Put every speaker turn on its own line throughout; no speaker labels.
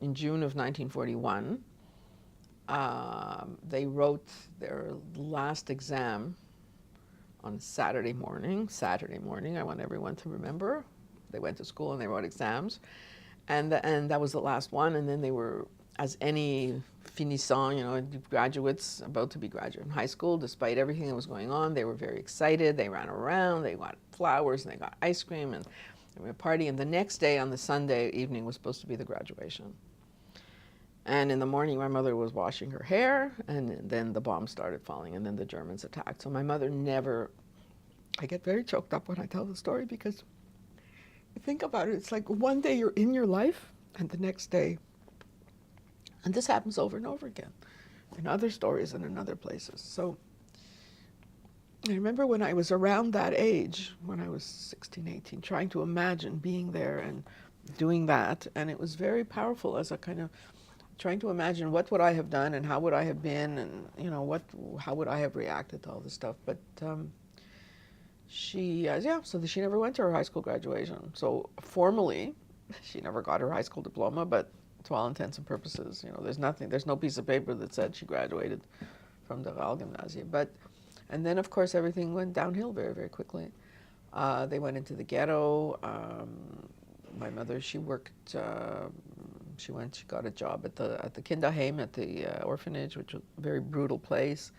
in June of 1941. They wrote their last exam on Saturday morning. Saturday morning, I want everyone to remember. They went to school and they wrote exams. And that was the last one. And then they were, as any finissant, you know, graduates about to be graduating high school, despite everything that was going on, they were very excited. They ran around, they got flowers, and they got ice cream, and they were a party. And the next day, on the Sunday evening, was supposed to be the graduation. And in the morning, my mother was washing her hair, and then the bombs started falling, and then the Germans attacked. So my mother never, I get very choked up when I tell the story, because you think about it, it's like one day you're in your life, and the next day, and this happens over and over again in other stories and in other places. So I remember when I was around that age, when I was 16, 18, trying to imagine being there and doing that, and it was very powerful as a kind of trying to imagine what would I have done and how would I have been, and you know, how would I have reacted to all this stuff. But she never went to her high school graduation. So formally, she never got her high school diploma, but to all intents and purposes, you know, there's no piece of paper that said she graduated from the Realgymnasium. And then of course everything went downhill very, very quickly. They went into the ghetto. My mother, she worked, she got a job at the Kinderheim, at the orphanage, which was a very brutal place.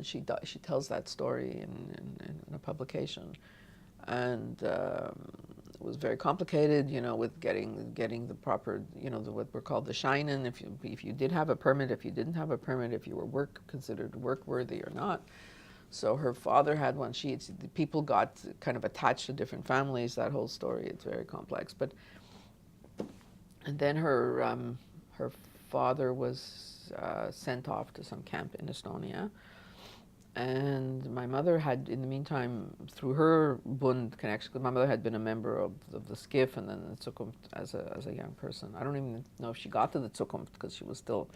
She tells that story in a publication, and it was very complicated, you know, with getting the proper, you know, what were called the Scheinen. If you did have a permit, if you didn't have a permit, if you were considered work worthy or not. So her father had one. People got kind of attached to different families. That whole story, it's very complex. And then her father was sent off to some camp in Estonia. And my mother had, in the meantime, through her Bund connection, because my mother had been a member of the SCIF and then the Zukunft as a young person. I don't even know if she got to the Zukunft because she was still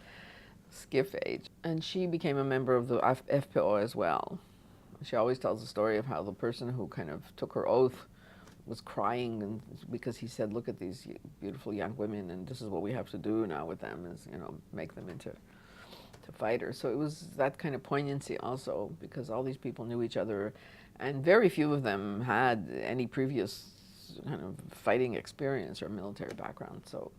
SCIF age. And she became a member of the FPO as well. She always tells the story of how the person who kind of took her oath was crying, and because he said, look at these beautiful young women, and this is what we have to do now with them, is, you know, make them into fighters. So it was that kind of poignancy also, because all these people knew each other, and very few of them had any previous kind of fighting experience or military background. So